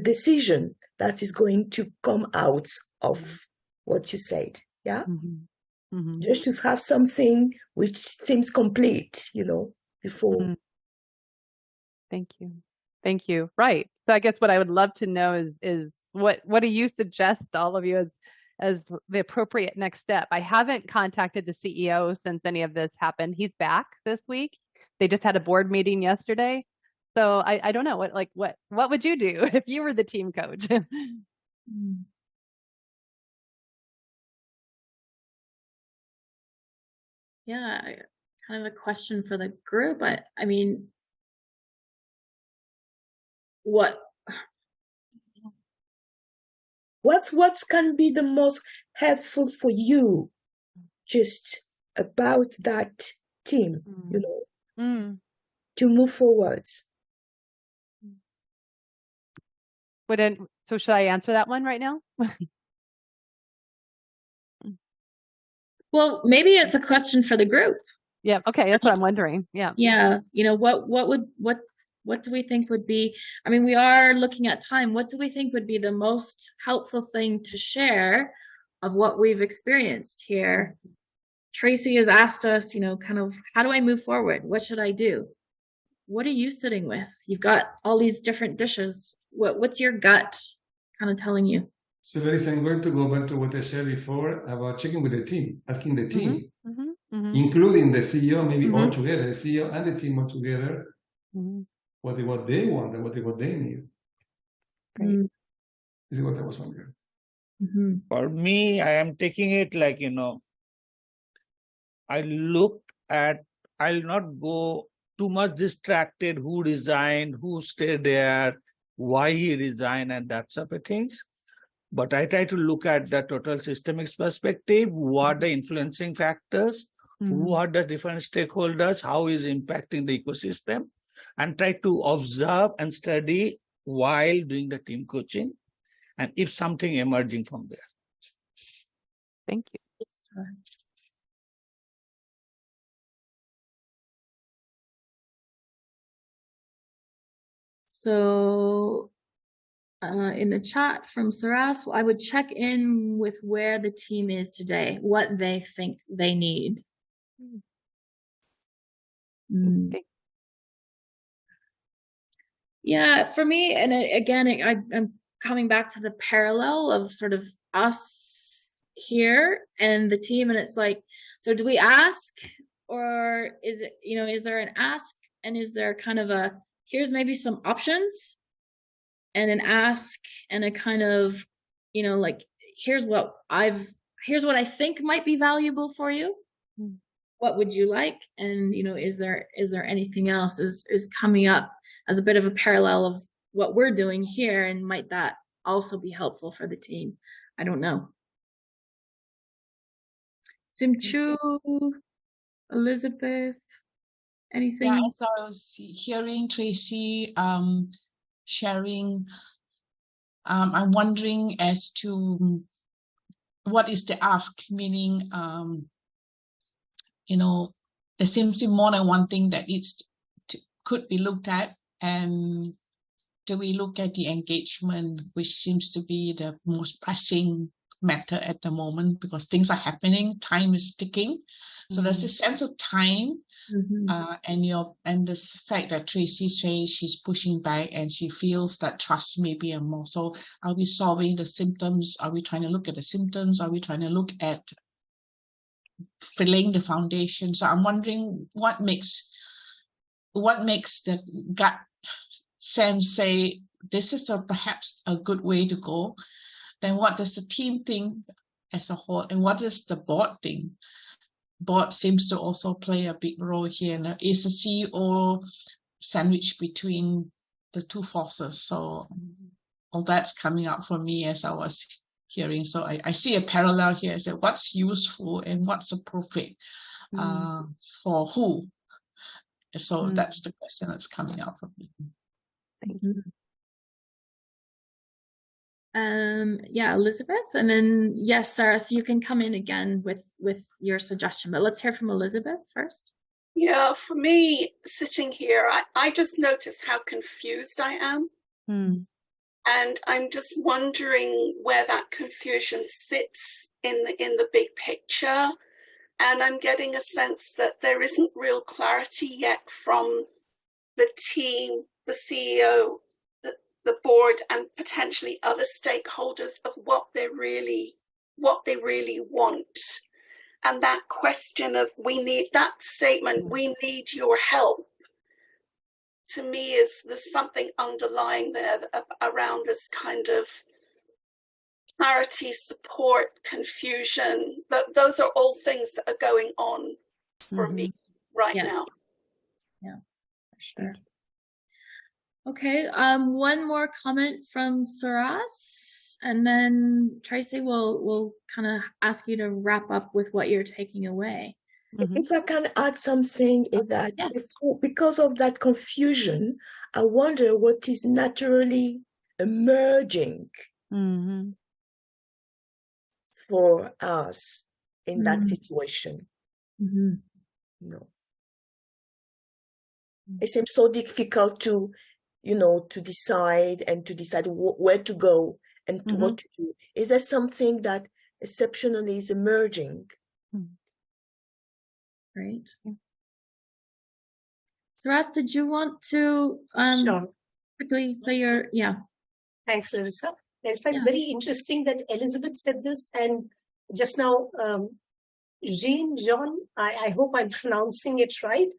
decision that is going to come out of what you said. Yeah. Just to have something which seems complete, before. Thank you. Right. So I guess what I would love to know is what do you suggest, all of you, as the appropriate next step? I haven't contacted the CEO since any of this happened. He's back this week. They just had a board meeting yesterday. So I don't know what would you do if you were the team coach? Yeah, kind of a question for the group. I mean, what can be the most helpful for you just about that team, to move forwards? So should I answer that one right now? Well, maybe it's a question for the group. Yeah. Okay. That's what I'm wondering. Yeah. Yeah. What do we think would be, I mean, we are looking at time. What do we think would be the most helpful thing to share of what we've experienced here? Traci has asked us, kind of, how do I move forward? What should I do? What are you sitting with? You've got all these different dishes. What's your gut kind of telling you? So Larissa, I'm going to go back to what I said before about checking with the team, asking the team, including the CEO, maybe all together, the CEO and the team all together, what they want and what they need. This is what I was wondering. For me, I am taking it like, I'll not go too much distracted, who resigned, who stayed there, why he resigned, and that sort of things. But I try to look at the total systemic perspective. What are the influencing factors? Who are the different stakeholders? How is impacting the ecosystem? And try to observe and study while doing the team coaching. And if something emerging from there. Thank you. So in the chat from Saras, I would check in with where the team is today, what they think they need. Yeah, for me, and I'm coming back to the parallel of sort of us here and the team, and it's like, so do we ask, or is it, is there an ask, and is there kind of a, here's maybe some options, and an ask, and a kind of, like, here's what I think might be valuable for you. What would you like? And, is there anything else is coming up as a bit of a parallel of what we're doing here, and might that also be helpful for the team? I don't know. Simchu, Elizabeth, Anything? Yeah, as I was hearing Traci sharing, I'm wondering as to what is the ask, meaning, there seems to be more than one thing that could be looked at, and do we look at the engagement, which seems to be the most pressing matter at the moment because things are happening, time is ticking. So there's a sense of time, and this fact that Traci says she's pushing back and she feels that trust may be more. So are we solving the symptoms? Are we trying to look at the symptoms? Are we trying to look at filling the foundation? So I'm wondering what makes the gut sense say this is perhaps a good way to go. Then what does the team think as a whole, and what does the board think? Board seems to also play a big role here, and is the CEO sandwiched between the two forces. So all that's coming out for me as I was hearing. So I see a parallel here. So what's useful and what's appropriate for who? So that's the question that's coming out for me. Thank you. Yeah, Elizabeth, and then yes, Sarah, so you can come in again with your suggestion, but let's hear from Elizabeth first. Yeah, for me, sitting here, I just notice how confused I am. And I'm just wondering where that confusion sits in the big picture. And I'm getting a sense that there isn't real clarity yet from the team, the CEO, the board, and potentially other stakeholders of what they really want. And that question of we need your help, to me there's something underlying there around this kind of clarity, support, confusion. Those are all things that are going on for me right now. Yeah, for sure. Okay, one more comment from Saras, and then Traci will kind of ask you to wrap up with what you're taking away. If I can add something, is that because of that confusion, I wonder what is naturally emerging for us in that situation. No, it seems so difficult to decide where to go and to what to do. Is there something that exceptionally is emerging? Great. Saras, did you want to Sure. quickly say your Thanks, Larissa. In fact, very interesting that Elizabeth said this, and just now, Jean, I hope I'm pronouncing it right.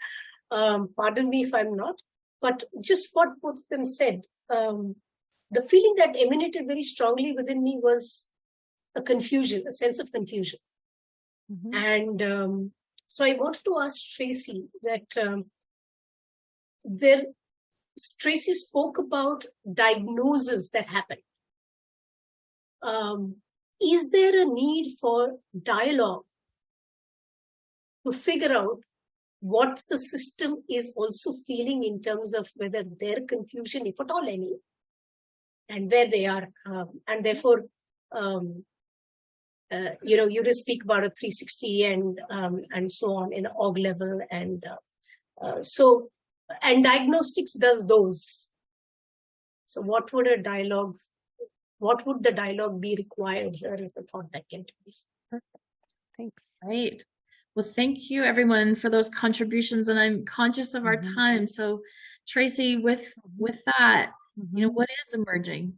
Pardon me if I'm not. But just what both of them said, the feeling that emanated very strongly within me was a sense of confusion. And so I wanted to ask Traci that Traci spoke about diagnosis that happened. Is there a need for dialogue to figure out what the system is also feeling in terms of whether their confusion, if at all any, and where they are, and therefore, you just speak about a 360 and so on in org level, and and diagnostics does those. So what would the dialogue be required here is the thought that came to me. Perfect. Thanks. Great. Well, thank you everyone for those contributions, and I'm conscious of our time. So Traci, with that, what is emerging?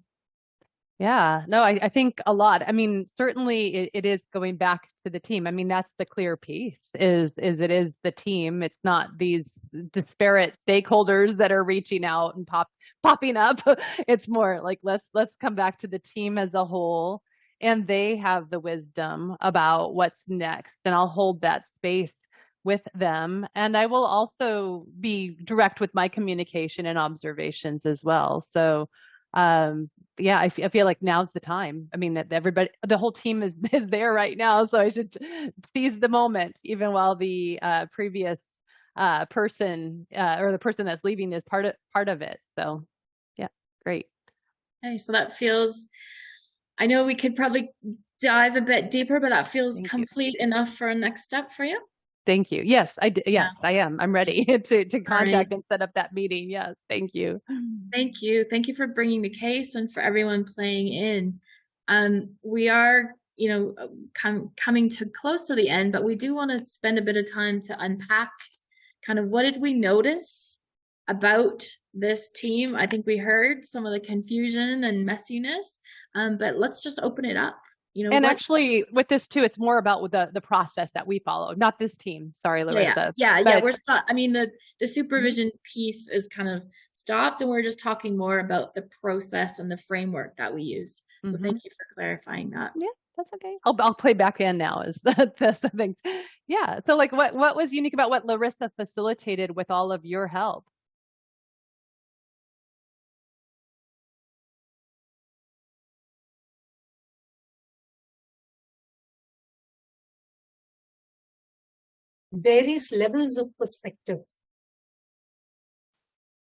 Yeah, no, I think a lot. I mean, certainly it is going back to the team. I mean, that's the clear piece is it is the team. It's not these disparate stakeholders that are reaching out and popping up. It's more like let's come back to the team as a whole, and they have the wisdom about what's next, and I'll hold that space with them. And I will also be direct with my communication and observations as well. So yeah, I feel like now's the time. I mean, that the whole team is there right now. So I should seize the moment, even while the previous person or the person that's leaving is part of it. So yeah, great. Okay, so that feels, I know we could probably dive a bit deeper, but that feels complete enough for a next step for you. Thank you. Yes, yes, I am. I'm ready to contact right. and set up that meeting. Yes, thank you. Thank you. Thank you for bringing the case and for everyone playing in. We are, you know, coming to close to the end, but we do want to spend a bit of time to unpack kind of what did we notice about this team. I think we heard some of the confusion and messiness, but let's just open it up. You know, and actually with this too, it's more about the process that we follow, not this team. Sorry, Larissa. Yeah. We're I mean, the supervision piece is kind of stopped, and we're just talking more about the process and the framework that we used. So thank you for clarifying that. Yeah, that's okay. I'll play back in now. Is that's the thing. Yeah. So like, what was unique about what Larissa facilitated with all of your help? Various levels of perspective.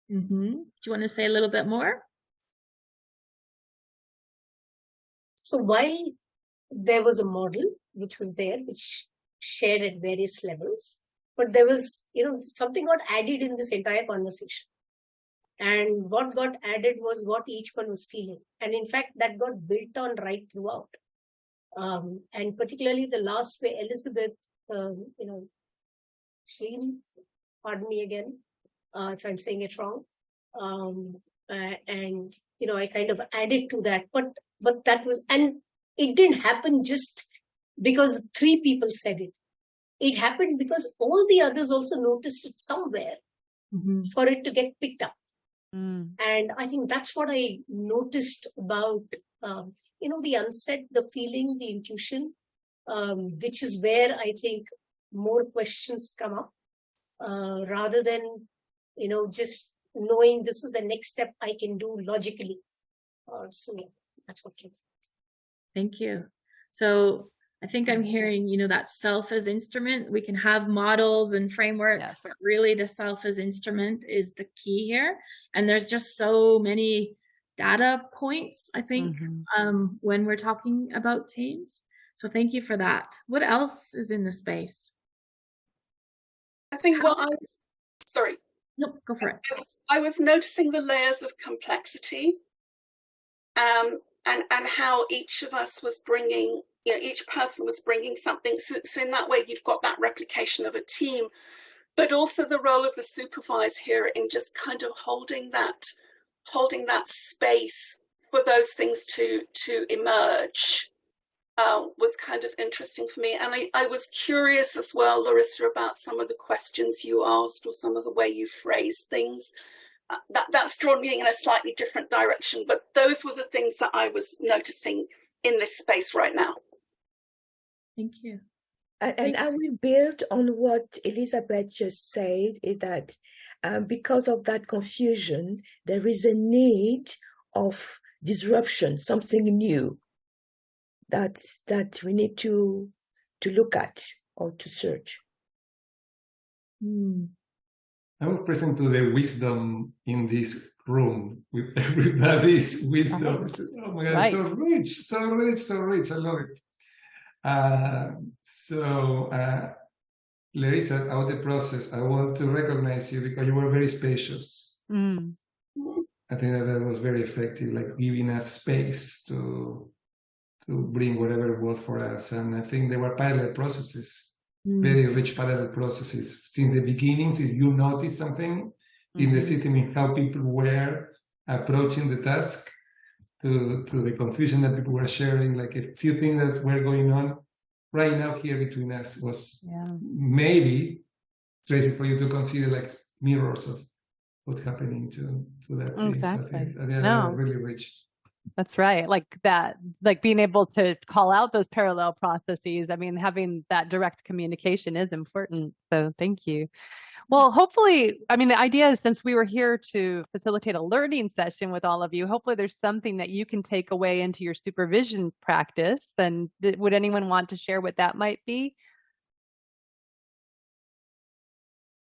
Do you want to say a little bit more? So while there was a model which was there, which shared at various levels, but there was, you know, something got added in this entire conversation. And what got added was what each one was feeling. And in fact, that got built on right throughout. And particularly the last way Elizabeth, pardon me again, if I'm saying it wrong. And, you know, I kind of added to that, but that was, and it didn't happen just because 3 people said it. It happened because all the others also noticed it somewhere for it to get picked up. And I think that's what I noticed about, the unsaid, the feeling, the intuition, which is where I think more questions come up, rather than, just knowing this is the next step I can do logically. So yeah, that's what it is. Thank you. So I think I'm hearing, that self as instrument. We can have models and frameworks, but really the self as instrument is the key here. And there's just so many data points, I think, when we're talking about teams. So thank you for that. What else is in the space? I think sorry. No, go for it. I was noticing the layers of complexity, and how each of us was bringing, each person was bringing something. So in that way, you've got that replication of a team, but also the role of the supervisor here in just kind of holding that space for those things to emerge. Was kind of interesting for me. And I was curious as well, Larissa, about some of the questions you asked or some of the way you phrased things. That's drawn me in a slightly different direction, but those were the things that I was noticing in this space right now. Thank you. And I will build on what Elizabeth just said, is that because of that confusion, there is a need of disruption, something new that we need to look at or to search. I was present to the wisdom in this room with everybody's wisdom. Oh my God, so rich, so rich, so rich. I love it. Larissa, out the process, I want to recognize you because you were very spacious. I think that was very effective, like giving us space to bring whatever it was for us. And I think there were parallel processes, very rich parallel processes. Since the beginning, since you noticed something in the system, in how people were approaching the task, to the confusion that people were sharing, like a few things that were going on right now here between us was maybe, Traci, for you to consider like mirrors of what's happening to that team. Exactly. So I think they are really rich. That's right. Like that, like being able to call out those parallel processes. I mean, having that direct communication is important. So thank you. Well, hopefully, I mean, the idea is since we were here to facilitate a learning session with all of you, hopefully there's something that you can take away into your supervision practice. And would anyone want to share what that might be?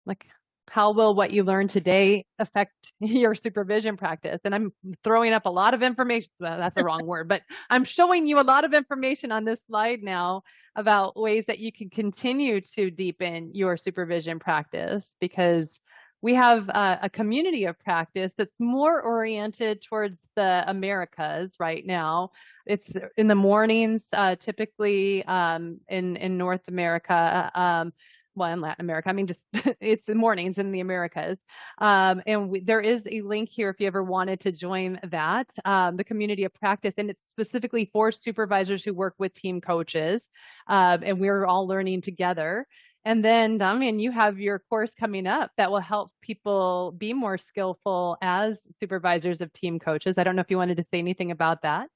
like, how will what you learn today affect your supervision practice? And I'm throwing up a lot of information. Well, that's the wrong word, but I'm showing you a lot of information on this slide now about ways that you can continue to deepen your supervision practice, because we have a community of practice that's more oriented towards the Americas right now. It's in the mornings, typically in North America. Well, in Latin America, I mean, just it's the mornings in the Americas. And there is a link here if you ever wanted to join that, the community of practice, and it's specifically for supervisors who work with team coaches, and we're all learning together. And then, Damian, you have your course coming up that will help people be more skillful as supervisors of team coaches. I don't know if you wanted to say anything about that.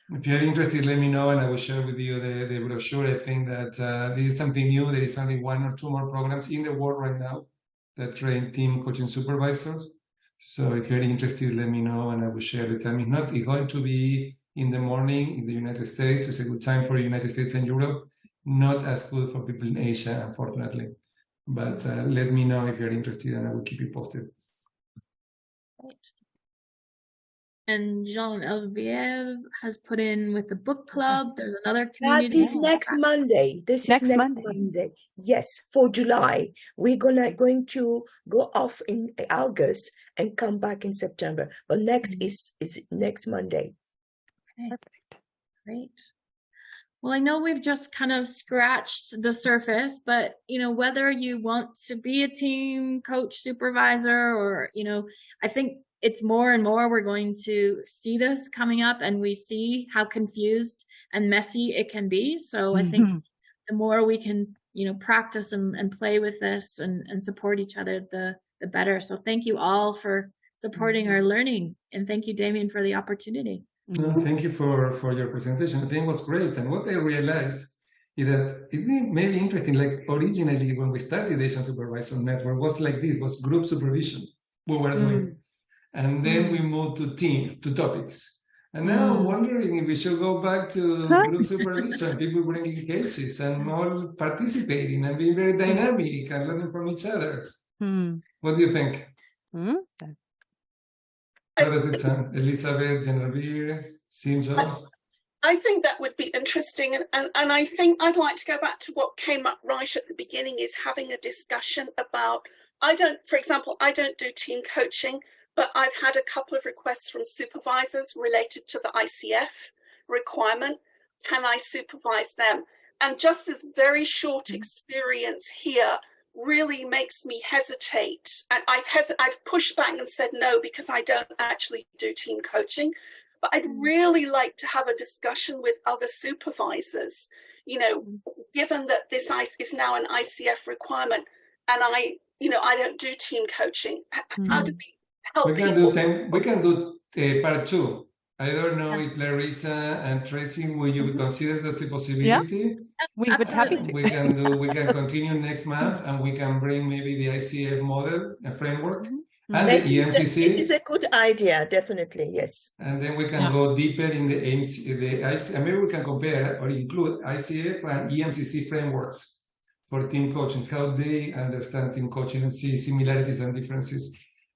If you're interested, let me know and I will share with you the brochure. I think that this is something new. There is only 1 or 2 more programs in the world right now that train team coaching supervisors. So if you're interested, let me know and I will share the time. If not, it's going to be in the morning in the United States. It's a good time for the United States and Europe. Not as good for people in Asia, unfortunately. But let me know if you're interested and I will keep you posted. Right. And Jean Elviev has put in with the book club. There's another community. That is next Monday. This is next Monday. Yes, for July. We're going to go off in August and come back in September. But next is next Monday. Okay. Perfect. Great. Well, I know we've just kind of scratched the surface, but, you know, whether you want to be a team coach supervisor or, you know, I think it's more and more we're going to see this coming up, and we see how confused and messy it can be. So I think the more we can, you know, practice and play with this and support each other, the better. So thank you all for supporting our learning. And thank you, Damien, for the opportunity. No, thank you for your presentation. I think it was great. And what I realized is that it may be interesting, like originally when we started Asian Supervisor Network was like this, was group supervision we were doing. And then we moved to topics. And now I'm wondering if we should go back to group supervision, people bringing cases and all participating and being very dynamic and learning from each other. What do you think? How does it sound? Elizabeth, Genevieve, Sinjo? I think that would be interesting. And I think I'd like to go back to what came up right at the beginning, is having a discussion about, for example, I don't do team coaching, but I've had a couple of requests from supervisors related to the ICF requirement. Can I supervise them? And just this very short experience here really makes me hesitate. And I've pushed back and said no, because I don't actually do team coaching. But I'd really like to have a discussion with other supervisors, you know, given that this is now an ICF requirement and I don't do team coaching. How do we help people? We can do part 2. I don't know if Larissa and Traci, will you consider this a possibility? Yeah, we would happy to. We can continue next month, and we can bring maybe the ICF model, a framework, and the EMCC. It is a good idea, definitely, yes. And then we can go deeper in the ICF, and maybe we can compare or include ICF and EMCC frameworks for team coaching, how they understand team coaching and see similarities and differences.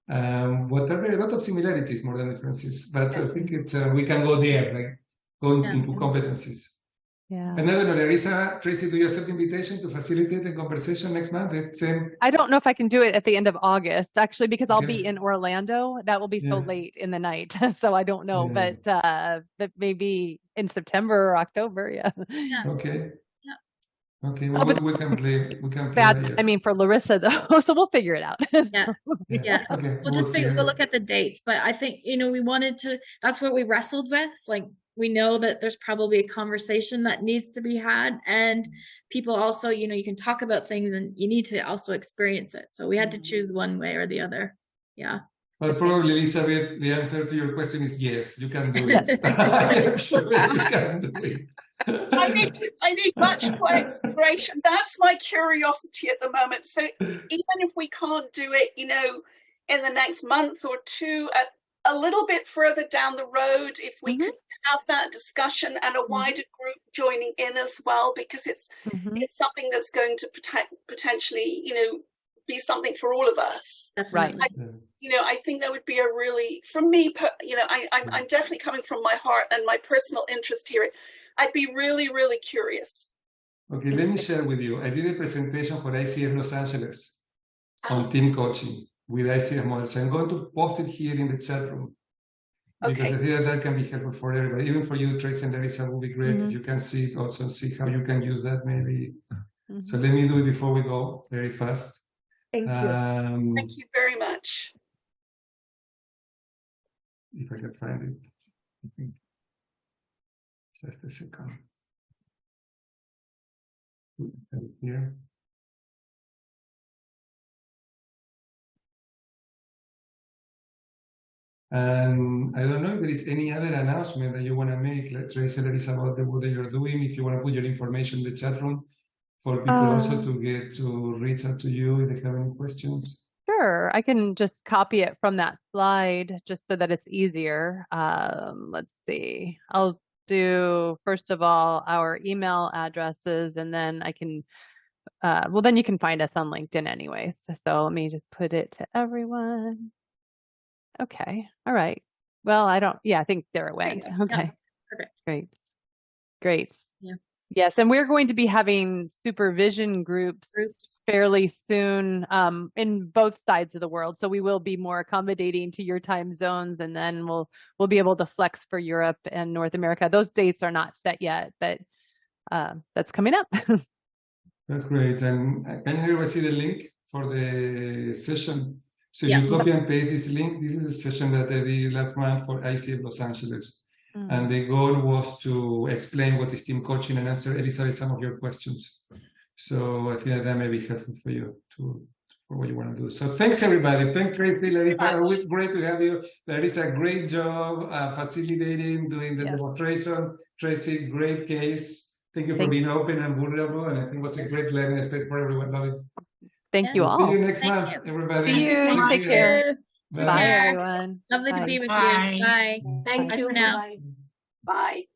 Whatever, a lot of similarities more than differences, but I think it's we can go there, like go into competencies. Yeah. And I don't know, Larissa, Traci, do you accept the invitation to facilitate a conversation next month? I don't know if I can do it at the end of August, actually, because I'll be in Orlando. That will be so late in the night, so I don't know. But maybe in September or October. Okay. Okay, well, we can play. Bad, I mean, for Larissa though, so we'll figure it out. Okay. We'll look at the dates, but I think, you know, we wanted to. That's what we wrestled with. Like, we know that there's probably a conversation that needs to be had, and people also, you know, you can talk about things, and you need to also experience it. So we had to choose one way or the other. Yeah. Well, probably, Elizabeth, the answer to your question is yes. You can do it. I'm sure you can do it. I need much more exploration. That's my curiosity at the moment. So even if we can't do it, you know, in the next month or 2, a little bit further down the road, if we could have that discussion and a wider group joining in as well, because it's something that's going to potentially, you know, be something for all of us. Right. I think that would be a really, for me, I'm definitely coming from my heart and my personal interest here. I'd be really, really curious. Okay, let me share with you. I did a presentation for ICF Los Angeles on team coaching with ICF model. So I'm going to post it here in the chat room because I think that can be helpful for everybody. Even for you, Traci and Larissa, it would be great if you can see it also and see how you can use that maybe. So let me do it before we go very fast. Thank you. Thank you very much. If I can find it. Just a second. Here. And I don't know if there is any other announcement that you want to make, like Traci, that is about the work that you're doing. If you want to put your information in the chat room for people also to get to reach out to you if they have any questions. Sure, I can just copy it from that slide just so that it's easier. Let's see. I'll do, first of all, our email addresses, and then I can, well, then you can find us on LinkedIn anyways. So let me just put it to everyone. Okay, all right. Well, I think there it went. Okay, Yeah. Perfect. Great. Yeah. Yes, and we're going to be having supervision groups fairly soon in both sides of the world. So we will be more accommodating to your time zones, and then we'll be able to flex for Europe and North America. Those dates are not set yet, but that's coming up. That's great. And can everybody see the link for the session? So you copy and paste this link. This is a session that I did last month for ICF Los Angeles. And the goal was to explain what is team coaching and answer, Elizabeth, some of your questions. So I think that may be helpful for you for what you want to do. So thanks, everybody. Thanks, Traci, Larissa. Always great to have you. Larissa, great job facilitating, doing the demonstration. Traci, great case. Thank you for being open and vulnerable. And I think it was a great learning experience for everyone. Love it. Thank you all. See you next month, everybody. See you. Take care. Bye, everyone. Lovely to be with Bye. you. Bye. Thank Bye you. for now. Bye. Bye.